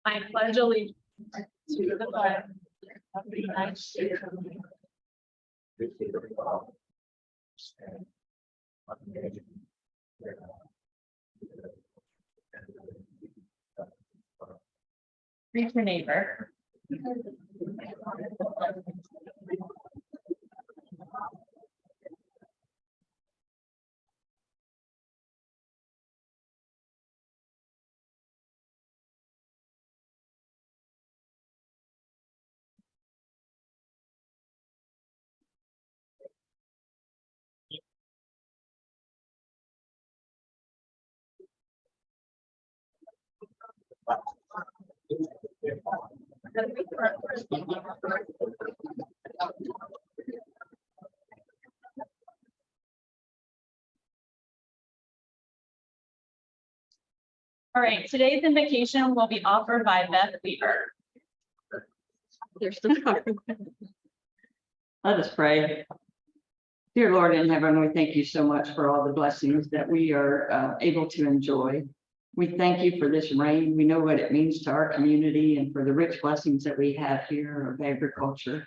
I pledge allegiance to the flag of the United States of America. Greet your neighbor. All right, today's invocation will be offered by Beth Weaver. Let us pray. Dear Lord in heaven, we thank you so much for all the blessings that we are able to enjoy. We thank you for this rain. We know what it means to our community and for the rich blessings that we have here of agriculture.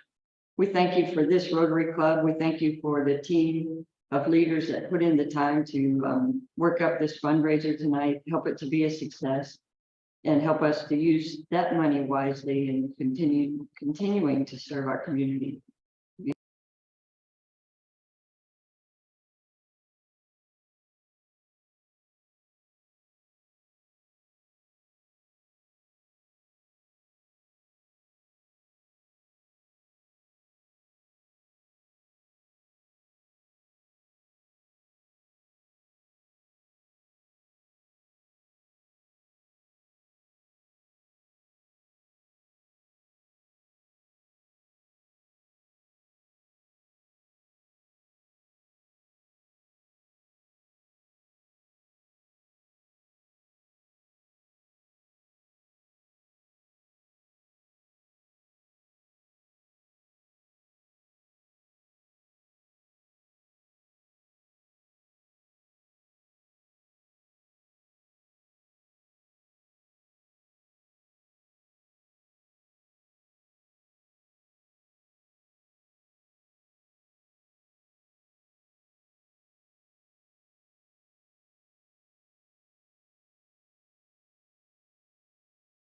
We thank you for this Rotary Club. We thank you for the team of leaders that put in the time to work up this fundraiser tonight, help it to be a success, and help us to use that money wisely and continuing to serve our community.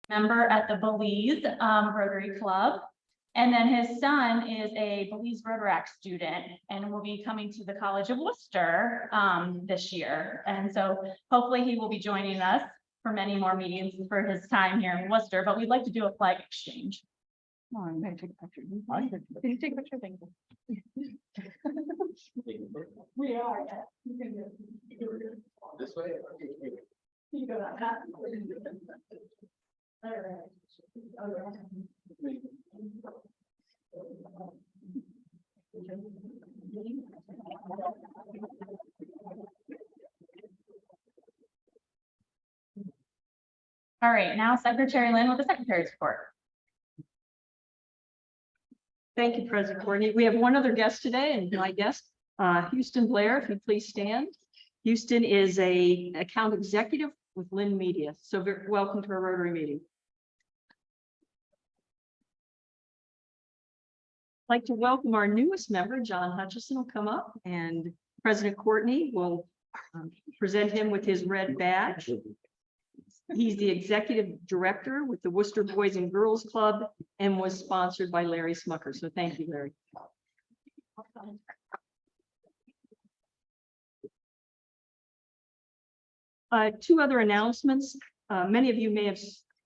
Member at the Belize Rotary Club. And then his son is a Belize Rotaract student and will be coming to the College of Worcester this year. And so hopefully he will be joining us for many more meetings for his time here in Worcester, but we'd like to do a flag exchange. Oh, I'm going to take a picture. Can you take a picture? Thank you. We are, yes. You can do it. This way? You go like that. All right. All right, now Secretary Lynn with the Secretary's report. Thank you, President Courtney. We have one other guest today, and my guest, Houston Blair, if you please stand. Houston is an account executive with Lynn Media. So welcome to our Rotary meeting. I'd like to welcome our newest member, John Hutchison will come up, and President Courtney will present him with his red badge. He's the executive director with the Worcester Boys and Girls Club and was sponsored by Larry Smucker. So thank you, Larry. Two other announcements. Many of you may have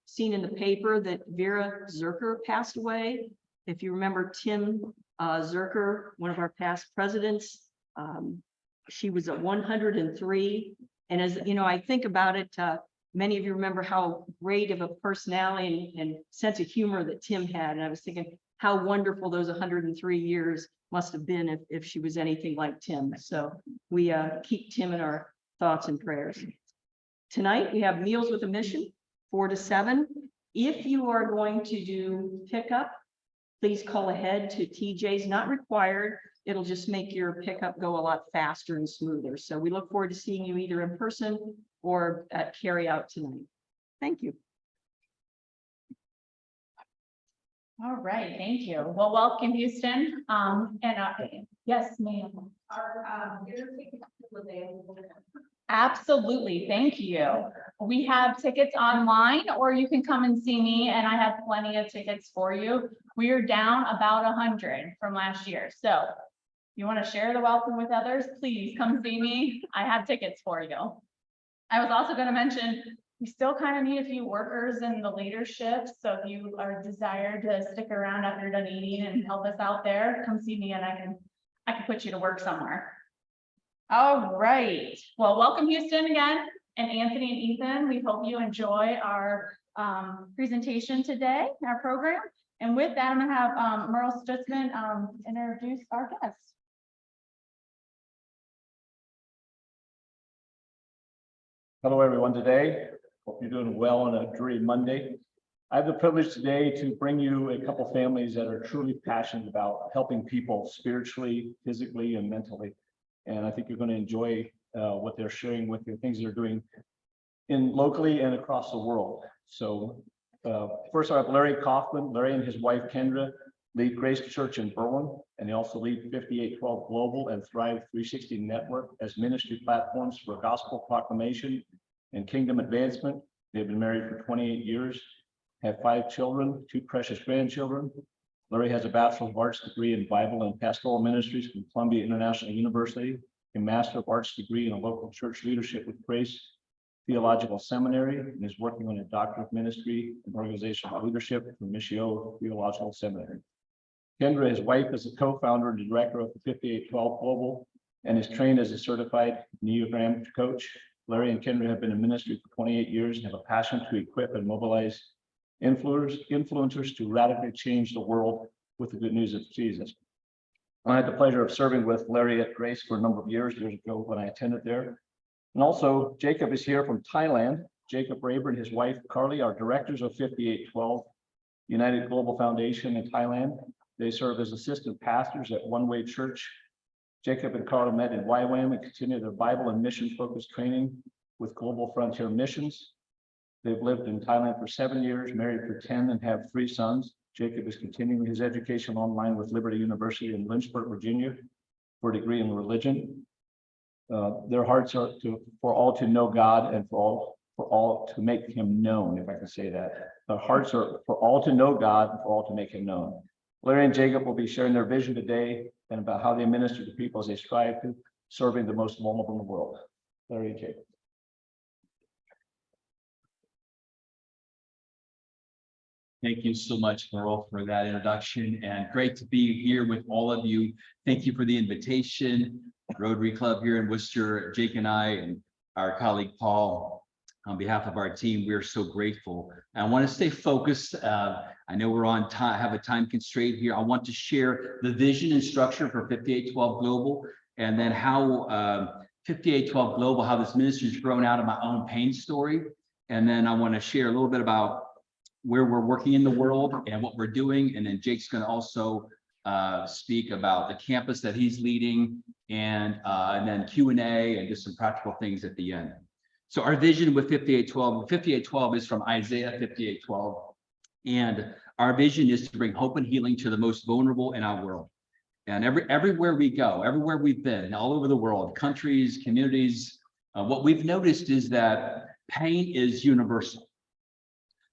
seen in the paper that Vera Zerker passed away. If you remember Tim Zerker, one of our past presidents, she was at 103. And as you know, I think about it, many of you remember how great of a personality and sense of humor that Tim had. And I was thinking how wonderful those 103 years must have been if she was anything like Tim. So we keep Tim in our thoughts and prayers. Tonight, we have Meals with a Mission, 4 to 7. If you are going to do pickup, please call ahead to TJ's, not required. It'll just make your pickup go a lot faster and smoother. So we look forward to seeing you either in person or at carry out tonight. Thank you. All right, thank you. Well, welcome, Houston. Yes, ma'am. Absolutely, thank you. We have tickets online, or you can come and see me, and I have plenty of tickets for you. We are down about 100 from last year, so you want to share the welcome with others, please come see me. I have tickets for you. I was also going to mention, we still kind of need a few workers in the leadership. So if you are desired to stick around after you're done eating and help us out there, come see me and I can put you to work somewhere. All right. Well, welcome Houston again, and Anthony and Ethan. We hope you enjoy our presentation today, our program. And with that, I'm going to have Merle Stutzman introduce our guest. Hello, everyone. Today, hope you're doing well on a dreary Monday. I have the privilege today to bring you a couple families that are truly passionate about helping people spiritually, physically, and mentally. And I think you're going to enjoy what they're sharing with you, things they're doing locally and across the world. So first, I have Larry Kaufman. Larry and his wife Kendra lead Grace Church in Berlin, and they also lead 5812 Global and Thrive 360 Network as ministry platforms for gospel proclamation and kingdom advancement. They've been married for 28 years, have 5 children, 2 precious grandchildren. Larry has a Bachelor of Arts degree in Bible and Pastoral Ministries from Columbia International University, a Master of Arts degree in a local church leadership with Grace Theological Seminary, and is working on a Doctorate of Ministry and Organizational Leadership from Missio Theological Seminary. Kendra, his wife, is a co-founder and director of the 5812 Global and is trained as a certified Enneagram coach. Larry and Kendra have been in ministry for 28 years and have a passion to equip and mobilize influencers to radically change the world with the good news of Jesus. I had the pleasure of serving with Larry at Grace for a number of years ago when I attended there. And also, Jacob is here from Thailand. Jacob Raber and his wife, Carly, are directors of 5812 United Global Foundation in Thailand. They serve as assistant pastors at One Way Church. Jacob and Carla met in YWAM and continue their Bible and mission-focused training with Global Frontier Missions. They've lived in Thailand for 7 years, married for 10, and have 3 sons. Jacob is continuing his education online with Liberty University in Lynchburg, Virginia, for a degree in religion. Their hearts are for all to know God and for all to make him known, if I can say that. Their hearts are for all to know God and for all to make him known. Larry and Jacob will be sharing their vision today and about how they minister to people as they strive to serving the most vulnerable in the world. Larry and Jacob. Thank you so much, Merle, for that introduction, and great to be here with all of you. Thank you for the invitation. Rotary Club here in Worcester, Jake and I and our colleague Paul, on behalf of our team, we are so grateful. And I want to stay focused. I know we're on time, have a time constraint here. I want to share the vision and structure for 5812 Global, and then how 5812 Global, how this ministry has grown out of my own pain story. And then I want to share a little bit about where we're working in the world and what we're doing. And then Jake's going to also speak about the campus that he's leading, and then Q&A and just some practical things at the end. So our vision with 5812, 5812 is from Isaiah 58:12. And our vision is to bring hope and healing to the most vulnerable in our world. And everywhere we go, everywhere we've been, all over the world, countries, communities, what we've noticed is that pain is universal.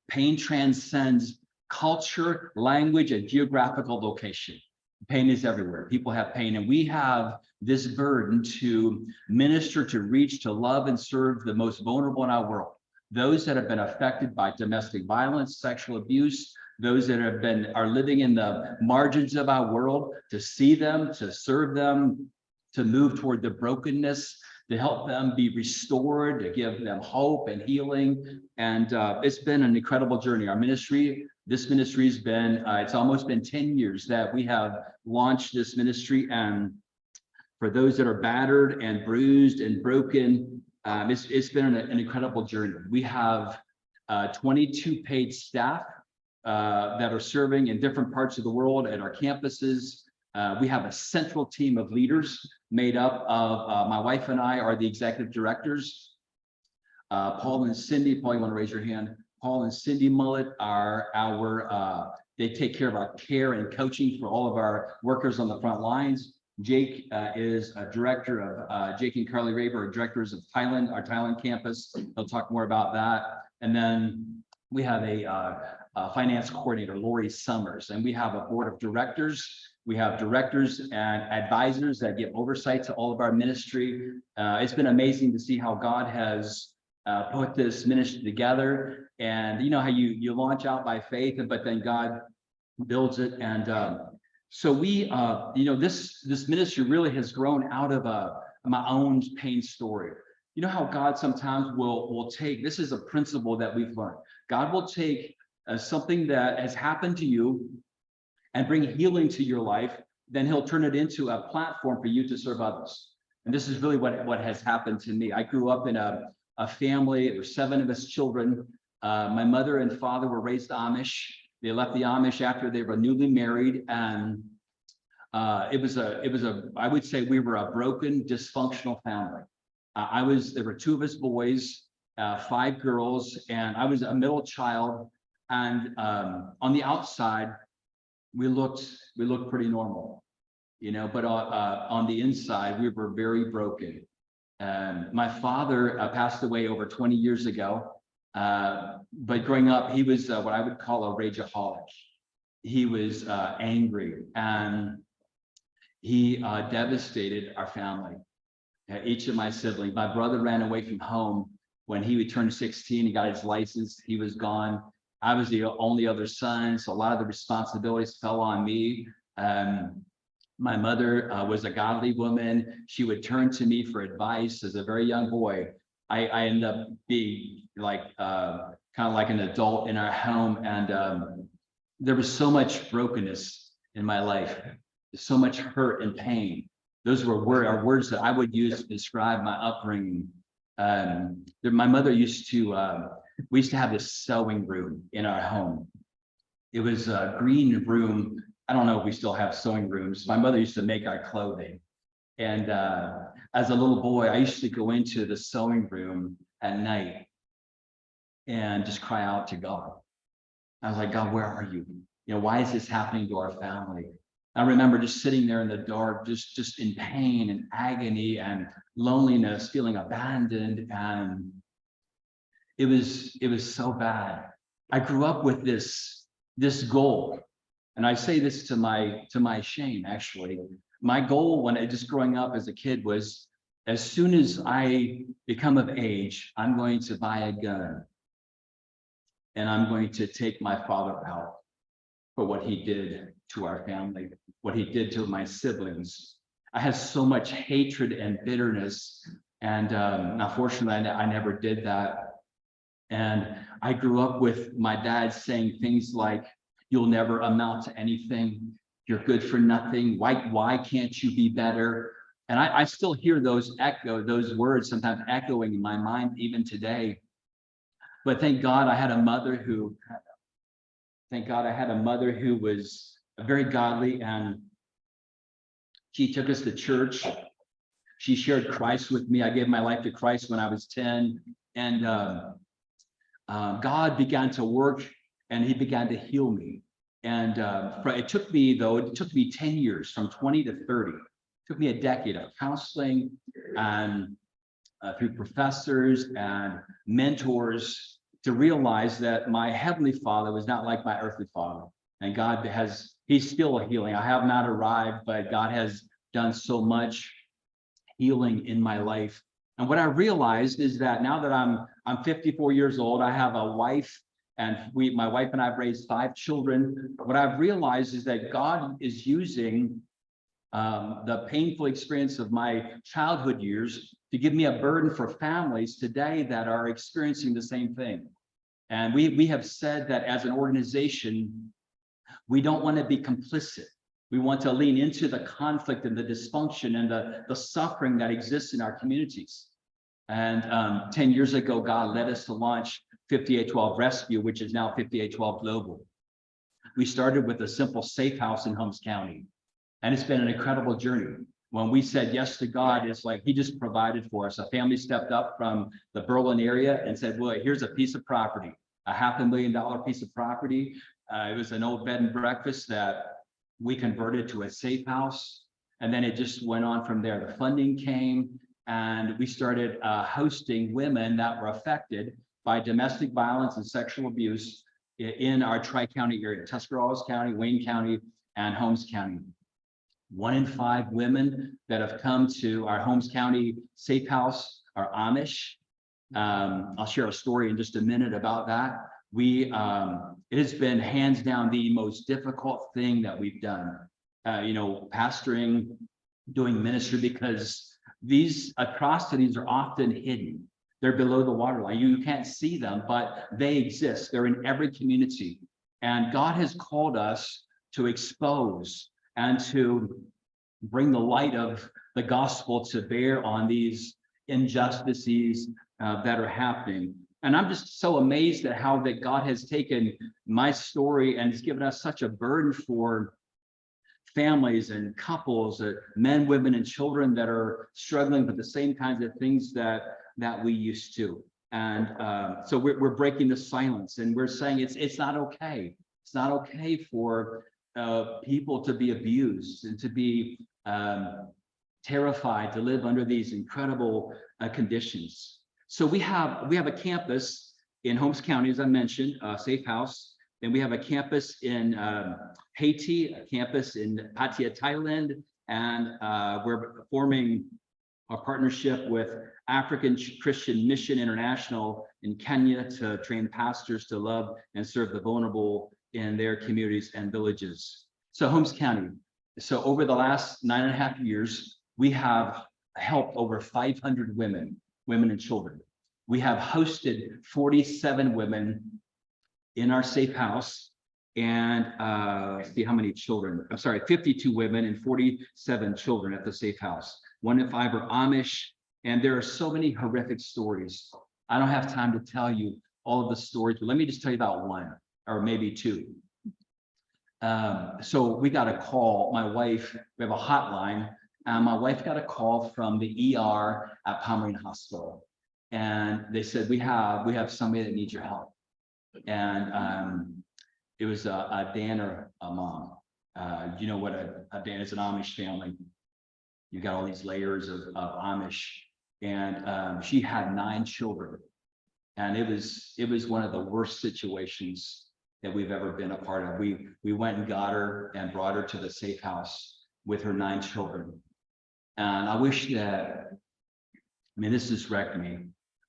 Pain transcends culture, language, and geographical location. Pain is everywhere. People have pain, and we have this burden to minister, to reach, to love, and serve the most vulnerable in our world. Those that have been affected by domestic violence, sexual abuse, those that are living in the margins of our world, to see them, to serve them, to move toward the brokenness, to help them be restored, to give them hope and healing. And it's been an incredible journey. Our ministry, this ministry's been, it's almost been 10 years that we have launched this ministry. And for those that are battered and bruised and broken, it's been an incredible journey. We have 22 paid staff that are serving in different parts of the world at our campuses. We have a central team of leaders made up of my wife and I are the executive directors. Paul and Cindy, Paul, you want to raise your hand? Paul and Cindy Mullet are they take care of our care and coaching for all of our workers on the front lines. Jake is a director of Jake and Carly Raber are directors of Thailand, our Thailand campus. They'll talk more about that. And then we have a finance coordinator, Lori Summers, and we have a board of directors. We have directors and advisors that give oversight to all of our ministry. It's been amazing to see how God has put this ministry together. And you know how you launch out by faith, but then God builds it. And so we, this ministry really has grown out of my own pain story. You know how God sometimes will take, this is a principle that we've learned. God will take something that has happened to you and bring healing to your life, then he'll turn it into a platform for you to serve others. And this is really what has happened to me. I grew up in a family. There were 7 of us children. My mother and father were raised Amish. They left the Amish after they were newly married. And I would say we were a broken, dysfunctional family. There were 2 of us boys, 5 girls, and I was a middle child. And on the outside, we looked pretty normal, but on the inside, we were very broken. My father passed away over 20 years ago, but growing up, he was what I would call a rageaholic. He was angry, and he devastated our family. Each of my siblings. My brother ran away from home when he turned 16. He got his license. He was gone. I was the only other son, so a lot of the responsibilities fell on me. My mother was a godly woman. She would turn to me for advice as a very young boy. I ended up being like kind of like an adult in our home, and there was so much brokenness in my life, so much hurt and pain. Those were words that I would use to describe my upbringing. My mother used to. We used to have this sewing room in our home. It was a green room. I don't know if we still have sewing rooms. My mother used to make our clothing. And as a little boy, I used to go into the sewing room at night and just cry out to God. I was like, God, where are you? Why is this happening to our family? I remember just sitting there in the dark, just in pain and agony and loneliness, feeling abandoned, and it was so bad. I grew up with this goal, and I say this to my shame, actually. My goal when growing up as a kid was, as soon as I become of age, I'm going to buy a gun, and I'm going to take my father out for what he did to our family, what he did to my siblings. I had so much hatred and bitterness, and unfortunately, I never did that. And I grew up with my dad saying things like, you'll never amount to anything. You're good for nothing. Why can't you be better? And I still hear those words sometimes echoing in my mind even today. But thank God I had a mother who was very godly, and she took us to church. She shared Christ with me. I gave my life to Christ when I was 10. And God began to work, and he began to heal me. And it took me 10 years, from 20 to 30. It took me a decade of counseling and through professors and mentors to realize that my heavenly Father was not like my earthly father. And he's still healing. I have not arrived, but God has done so much healing in my life. And what I realized is that now that I'm 54 years old, I have a wife, and my wife and I have raised 5 children. What I've realized is that God is using the painful experience of my childhood years to give me a burden for families today that are experiencing the same thing. And we have said that as an organization, we don't want to be complicit. We want to lean into the conflict and the dysfunction and the suffering that exists in our communities. And 10 years ago, God led us to launch 5812 Rescue, which is now 5812 Global. We started with a simple safe house in Holmes County, and it's been an incredible journey. When we said yes to God, it's like he just provided for us. A family stepped up from the Berlin area and said, well, here's a piece of property. a $500,000 piece of property. It was an old bed and breakfast that we converted to a safe house. And then it just went on from there. The funding came and we started hosting women that were affected by domestic violence and sexual abuse in our tri-county area, Tuscarawas County, Wayne County, and Holmes County. 1 in 5 women that have come to our Holmes County Safe House are Amish. I'll share a story in just a minute about that. It has been hands down the most difficult thing that we've done. Pastoring, doing ministry, because these atrocities are often hidden. They're below the waterline. You can't see them, but they exist. They're in every community. And God has called us to expose and to bring the light of the gospel to bear on these injustices that are happening. And I'm just so amazed at how that God has taken my story and has given us such a burden for families and couples, men, women, and children that are struggling with the same kinds of things that we used to. And so we're breaking the silence and we're saying it's not okay. It's not okay for people to be abused and to be terrified to live under these incredible conditions. So we have a campus in Holmes County, as I mentioned, Safe House. Then we have a campus in Haiti, a campus in Pattaya, Thailand, and we're forming a partnership with African Christian Mission International in Kenya to train pastors to love and serve the vulnerable in their communities and villages. So Holmes County. So over the last 9.5 years, we have helped over 500 women and children. We have hosted 47 women in our safe house and let's see how many children. I'm sorry, 52 women and 47 children at the safe house. 1 in 5 are Amish, and there are so many horrific stories. I don't have time to tell you all of the stories, but let me just tell you about 1 or maybe 2. So we got a call, my wife, we have a hotline, and my wife got a call from the ER at Pomeranian Hospital. And they said, we have somebody that needs your help. And it was a Dan or a mom. You know what a Dan is, an Amish family. You got all these layers of Amish. And she had 9 children. And it was one of the worst situations that we've ever been a part of. We went and got her and brought her to the safe house with her 9 children. And I wish that, this just wrecked me.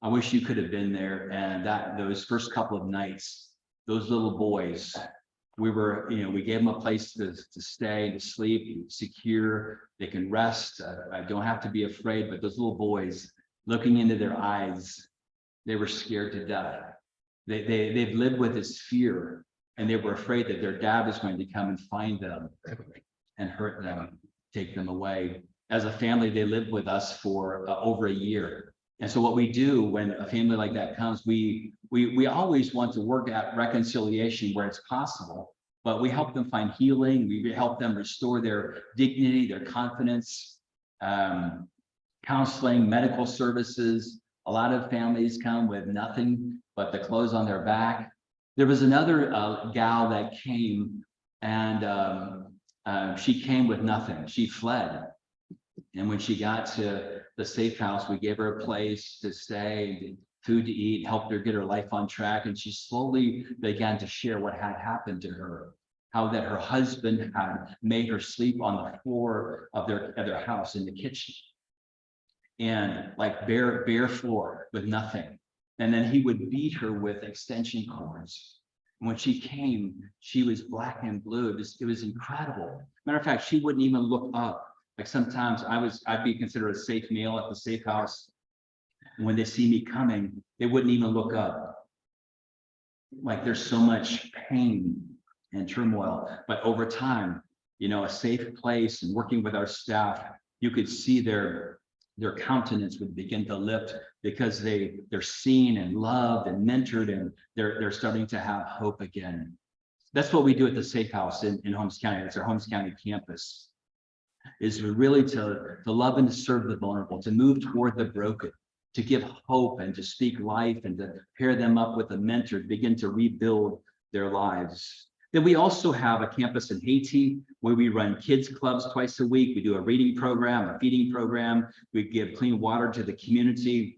I wish you could have been there. And those first couple of nights, those little boys, we gave them a place to stay, to sleep, secure. They can rest. I don't have to be afraid. But those little boys, looking into their eyes, they were scared to death. They've lived with this fear, and they were afraid that their dad was going to come and find them and hurt them, take them away. As a family, they lived with us for over a year. And so what we do when a family like that comes, we always want to work at reconciliation where it's possible, but we help them find healing. We help them restore their dignity, their confidence, counseling, medical services. A lot of families come with nothing but the clothes on their back. There was another gal that came, and she came with nothing. She fled. And when she got to the safe house, we gave her a place to stay, food to eat, helped her get her life on track. And she slowly began to share what had happened to her, how that her husband had made her sleep on the floor of their house in the kitchen. And like bare floor with nothing. And then he would beat her with extension cords. And when she came, she was black and blue. It was incredible. Matter of fact, she wouldn't even look up. Like sometimes I'd be considered a safe meal at the safe house. And when they see me coming, they wouldn't even look up. Like there's so much pain and turmoil. But over time, a safe place and working with our staff, you could see their countenance would begin to lift because they're seen and loved and mentored, and they're starting to have hope again. That's what we do at the Safe House in Holmes County. It's our Holmes County campus, is really to love and to serve the vulnerable, to move toward the broken, to give hope and to speak life and to pair them up with a mentor to begin to rebuild their lives. Then we also have a campus in Haiti where we run kids clubs twice a week. We do a reading program, a feeding program. We give clean water to the community.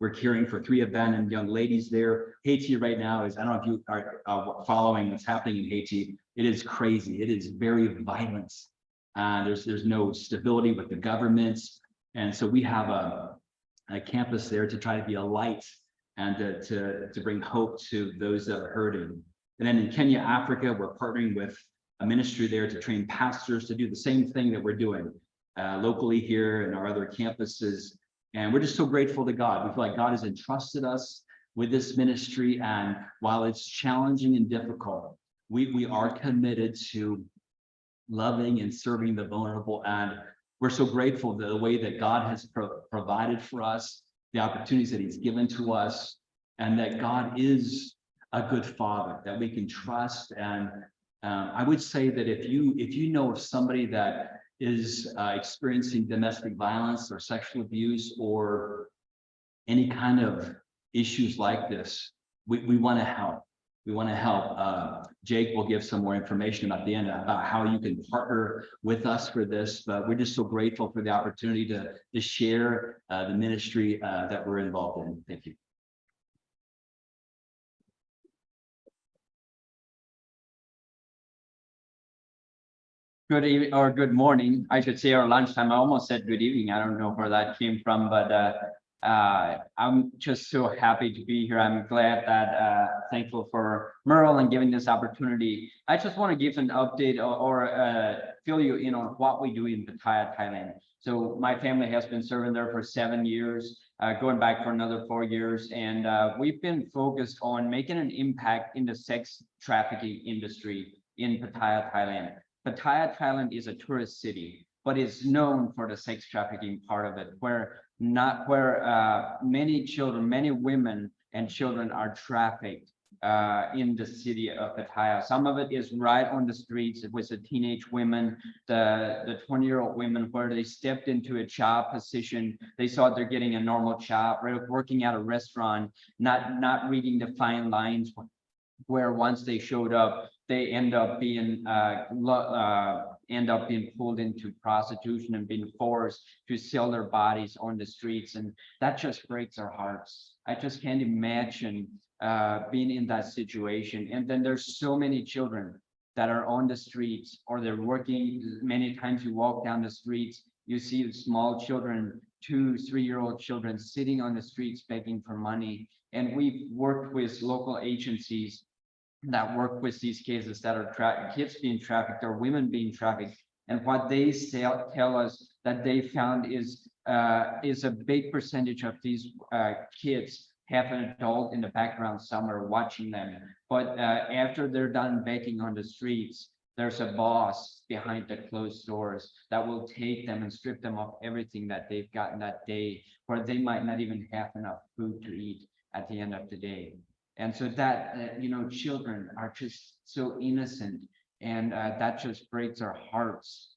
We're caring for 3 abandoned young ladies there. Haiti right now is, I don't know if you are following what's happening in Haiti. It is crazy. It is very violent. There's no stability with the governments. And so we have a campus there to try to be a light and to bring hope to those that are hurting. And then in Kenya, Africa, we're partnering with a ministry there to train pastors to do the same thing that we're doing locally here and our other campuses. And we're just so grateful to God. We feel like God has entrusted us with this ministry. And while it's challenging and difficult, we are committed to loving and serving the vulnerable. And we're so grateful that the way that God has provided for us, the opportunities that he's given to us, and that God is a good father that we can trust. And I would say that if you know of somebody that is experiencing domestic violence or sexual abuse or any kind of issues like this, we want to help. We want to help. Jake will give some more information at the end about how you can partner with us for this, but we're just so grateful for the opportunity to share the ministry that we're involved in. Thank you. Good evening or good morning, I should say, or lunchtime. I almost said good evening. I don't know where that came from, but I'm just so happy to be here. I'm glad that thankful for Merle and giving this opportunity. I just want to give an update or fill you in on what we do in Pattaya, Thailand. So my family has been serving there for 7 years, going back for another 4 years, and we've been focused on making an impact in the sex trafficking industry in Pattaya, Thailand. Pattaya, Thailand is a tourist city, but is known for the sex trafficking part of it, where many children, many women and children are trafficked in the city of Pattaya. Some of it is right on the streets with the teenage women, the 20-year-old women, where they stepped into a job position. They thought they're getting a normal job, right? Working at a restaurant, not reading the fine lines, where once they showed up, they end up being pulled into prostitution and being forced to sell their bodies on the streets, and that just breaks our hearts. I just can't imagine being in that situation. And then there's so many children that are on the streets, or they're working. Many times you walk down the streets, you see small children, 2-3-year-old children sitting on the streets begging for money. And we've worked with local agencies that work with these cases that are kids being trafficked or women being trafficked. And what they tell us that they found is a big percentage of these kids have an adult in the background somewhere watching them. But after they're done begging on the streets, there's a boss behind the closed doors that will take them and strip them of everything that they've gotten that day, where they might not even have enough food to eat at the end of the day. And so that, children are just so innocent, and that just breaks our hearts.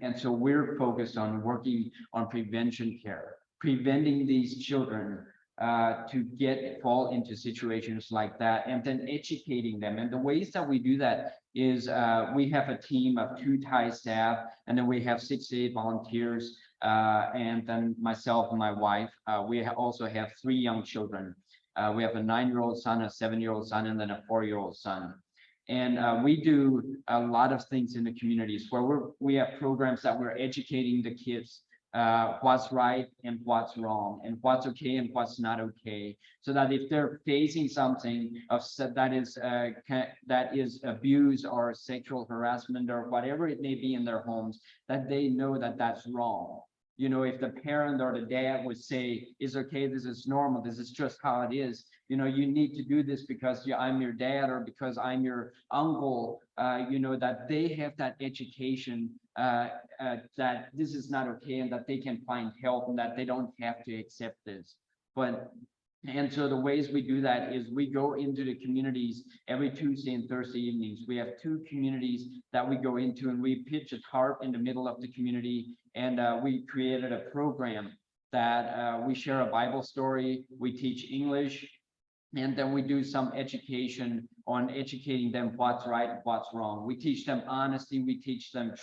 And so we're focused on working on prevention care, preventing these children to fall into situations like that, and then educating them. And the ways that we do that is we have a team of 2 Thai staff, and then we have 6 to 8 volunteers, and then myself and my wife. We also have 3 young children. We have a 9-year-old son, a 7-year-old son, and then a 4-year-old son. And we do a lot of things in the communities where we have programs that we're educating the kids what's right and what's wrong, and what's okay and what's not okay, so that if they're facing something that is abuse or sexual harassment or whatever it may be in their homes, that they know that that's wrong. If the parent or the dad would say, it's okay, this is normal, this is just how it is, you need to do this because I'm your dad or because I'm your uncle, that they have that education that this is not okay, and that they can find help, and that they don't have to accept this. And so the ways we do that is we go into the communities every Tuesday and Thursday evenings. We have 2 communities that we go into, and we pitch a tarp in the middle of the community, and we created a program that we share a Bible story, we teach English, and then we do some education on educating them what's right and what's wrong. We teach them honesty. We teach them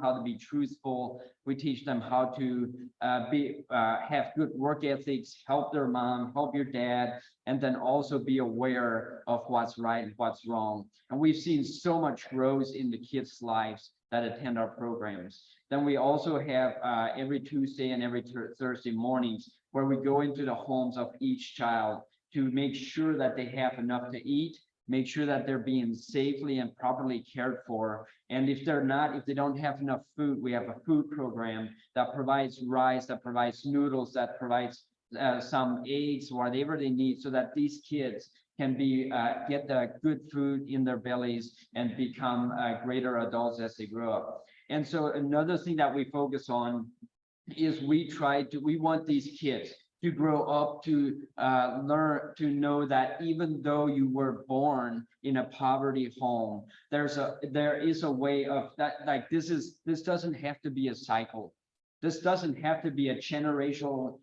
how to be truthful. We teach them how to have good work ethics, help their mom, help your dad, and then also be aware of what's right and what's wrong. And we've seen so much growth in the kids' lives that attend our programs. Then we also have every Tuesday and every Thursday mornings where we go into the homes of each child to make sure that they have enough to eat, make sure that they're being safely and properly cared for. And if they don't have enough food, we have a food program that provides rice, that provides noodles, that provides some eggs, whatever they need, so that these kids can get the good food in their bellies and become greater adults as they grow up. And so another thing that we focus on is we want these kids to grow up to learn to know that even though you were born in a poverty home, there is a way of that. Like this doesn't have to be a cycle. This doesn't have to be a generational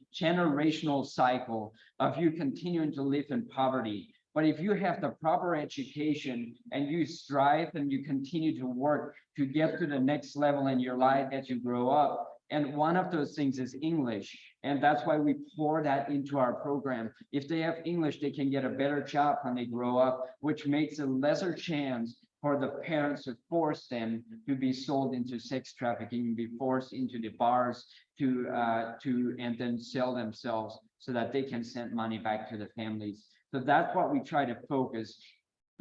cycle of you continuing to live in poverty. But if you have the proper education and you strive and you continue to work to get to the next level in your life as you grow up, and one of those things is English. And that's why we pour that into our program. If they have English, they can get a better job when they grow up, which makes a lesser chance for the parents to force them to be sold into sex trafficking, be forced into the bars and then sell themselves so that they can send money back to the families. So that's what we try to focus,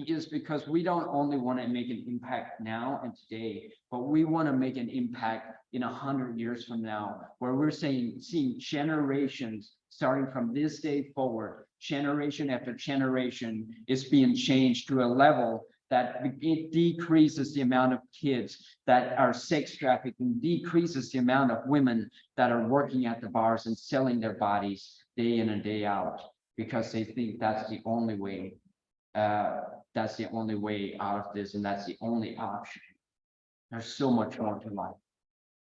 is because we don't only want to make an impact now and today, but we want to make an impact in 100 years from now, where we're seeing generations starting from this day forward, generation after generation is being changed to a level that it decreases the amount of kids that are sex trafficking, decreases the amount of women that are working at the bars and selling their bodies day in and day out, because they think that's the only way. That's the only way out of this, and that's the only option. There's so much more to life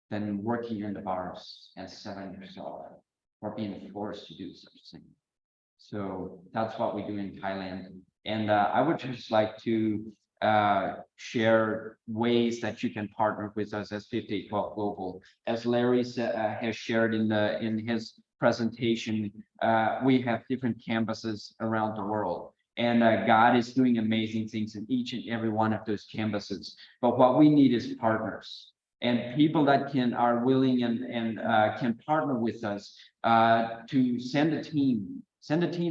than working in the bars and selling yourself or being forced to do such thing. So that's what we do in Thailand. And I would just like to share ways that you can partner with us as 5812 Global. As Larry has shared in his presentation, we have different campuses around the world. And God is doing amazing things in each and every one of those campuses. But what we need is partners and people that are willing and can partner with us to send a team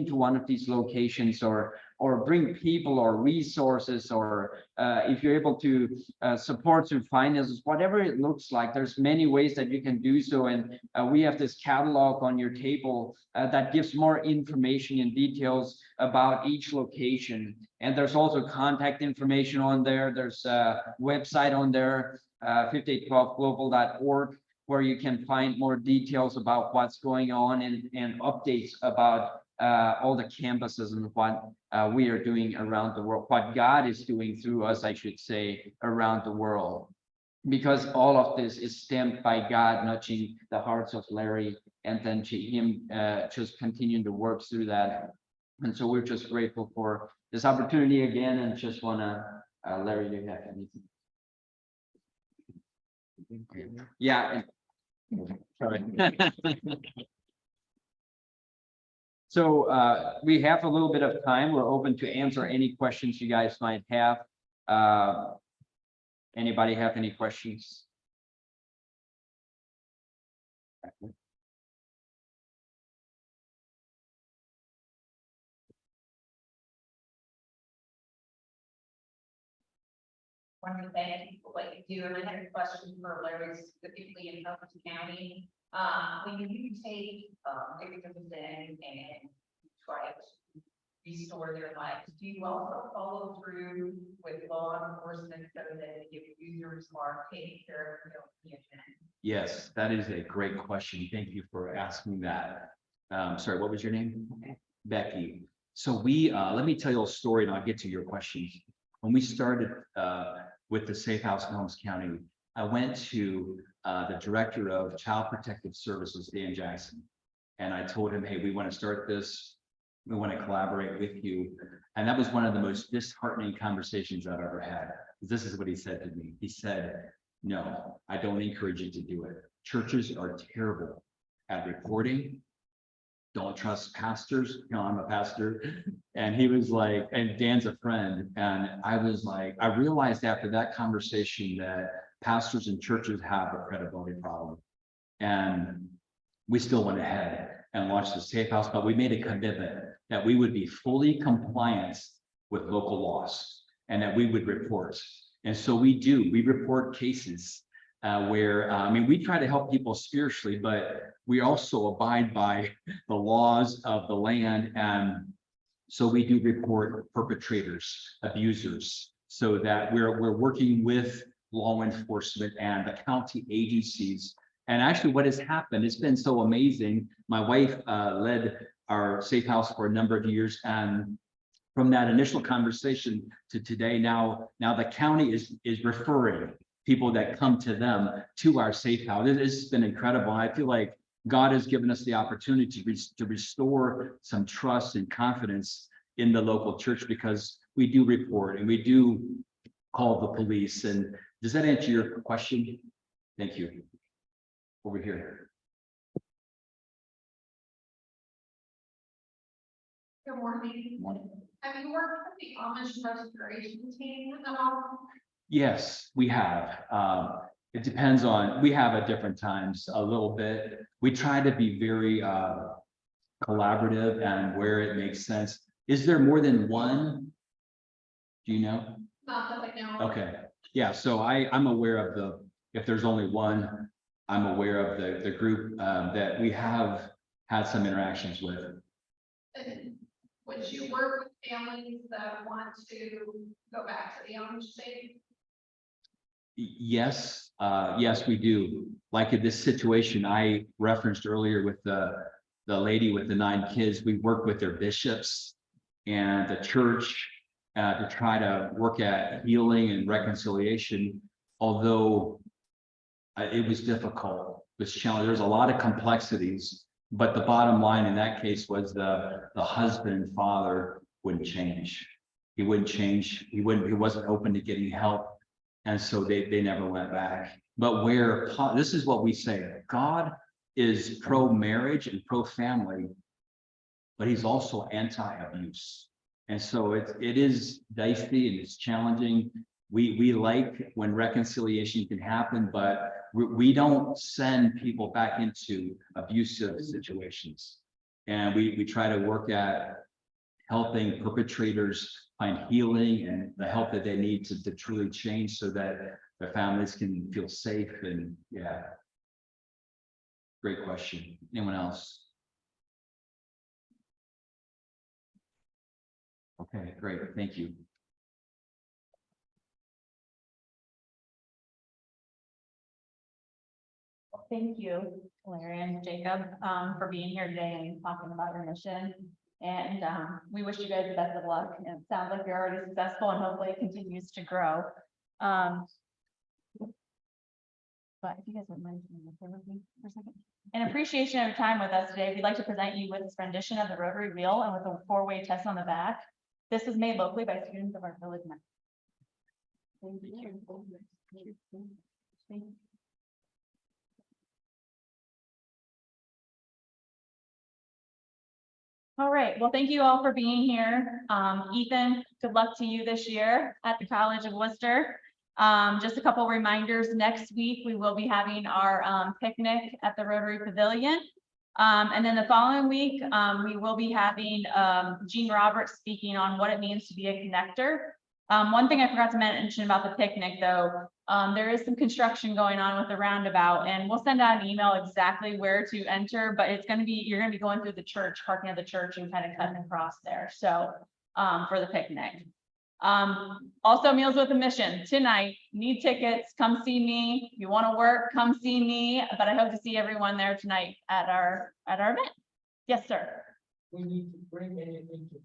to one of these locations, or bring people or resources, or if you're able to support through finances, whatever it looks like. There's many ways that you can do so. And we have this catalog on your table that gives more information and details about each location. And there's also contact information on there. There's a website on there, 5812global.org, where you can find more details about what's going on and updates about all the campuses and what we are doing around the world, what God is doing through us, I should say, around the world. Because all of this is stemmed by God nudging the hearts of Larry, and then to him just continuing to work through that. And so we're just grateful for this opportunity again, and just want to, Larry, do you have anything? Yeah. Sorry. So we have a little bit of time. We're open to answer any questions you guys might have. Anybody have any questions? Want to thank you for what you do, and I have a question for Larry, specifically in Kaufman County. When you take victims in and try to restore their lives, do you also follow through with law enforcement so that if users are taking care of their own? Yes, that is a great question. Thank you for asking that. Sorry, what was your name? Becky. So let me tell you a story and I'll get to your questions. When we started with the Safe House in Holmes County, I went to the director of Child Protective Services, Dan Jackson, And I told him, hey, we want to start this. We want to collaborate with you. And that was one of the most disheartening conversations I've ever had. This is what he said to me. He said, no, I don't encourage you to do it. Churches are terrible at reporting. Don't trust pastors. You know, I'm a pastor. And he was like, and Dan's a friend. And I was like, I realized after that conversation that pastors and churches have a credibility problem. And we still went ahead and launched the Safe House, but we made a commitment that we would be fully compliant with local laws and that we would report. And so we do, we report cases where, I mean, we try to help people spiritually, but we also abide by the laws of the land. And so we do report perpetrators, abusers, so that we're working with law enforcement and the county agencies. And actually what has happened, it's been so amazing. My wife led our Safe House for a number of years. And from that initial conversation to today, now the county is referring people that come to them to our Safe House. It's been incredible. I feel like God has given us the opportunity to restore some trust and confidence in the local church, because we do report and we do call the police. And does that answer your question? Thank you. Over here. Good morning. Have you worked with the Amish restoration team at all? Yes, we have. It depends on, we have at different times a little bit. We try to be very collaborative and where it makes sense. Is there more than one? Do you know? Not that I know. Okay, yeah, so I'm aware of if there's only one, I'm aware of the group that we have had some interactions with. And would you work with families that want to go back to the Amish state? Yes, yes, we do. Like in this situation I referenced earlier with the lady with the 9 kids, we work with their bishops and the church to try to work at healing and reconciliation. Although it was difficult, it was challenging. There's a lot of complexities, but the bottom line in that case was the husband and father wouldn't change. He wouldn't change. He wasn't open to getting help. And so they never went back. But this is what we say, God is pro-marriage and pro-family, but he's also anti-abuse. And so it is dicey and it's challenging. We like when reconciliation can happen, but we don't send people back into abusive situations. And we try to work at helping perpetrators find healing and the help that they need to truly change so that their families can feel safe. And yeah, great question. Anyone else? Okay, great. Thank you. Thank you, Larry and Jacob, for being here today and talking about your mission. And we wish you guys the best of luck. And it sounds like you're already successful and hopefully it continues to grow. But if you guys wouldn't mind doing this with me for a second. In appreciation of your time with us today, we'd like to present you with this rendition of the rotary wheel and with a 4-way test on the back. This is made locally by students of our village. Thank you. Thank you. All right, well, thank you all for being here. Ethan, good luck to you this year at the College of Worcester. Just a couple reminders, next week we will be having our picnic at the Rotary Pavilion. And then the following week, we will be having Gene Roberts speaking on what it means to be a connector. One thing I forgot to mention about the picnic though, there is some construction going on with the roundabout and we'll send out an email exactly where to enter, but it's going to be, you're going to be going through the church, parking at the church and kind of cutting across there. So for the picnic. Also Meals with a Mission tonight, need tickets, come see me. If you want to work, come see me, but I hope to see everyone there tonight at our event. Yes, sir. We need to bring anything to.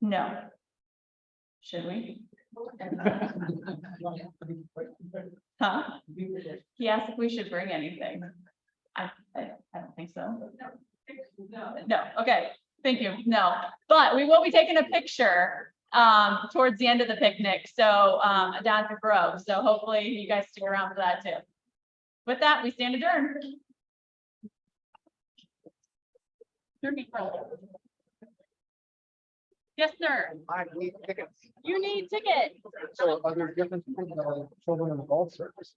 No. Should we? Huh? He asked if we should bring anything. I don't think so. No, okay, thank you, no, but we will be taking a picture towards the end of the picnic, so down at the Grove, so hopefully you guys stick around for that too. With that, we stand adjourned. Yes, sir, I need tickets. you need tickets. So are there different children in the golf service?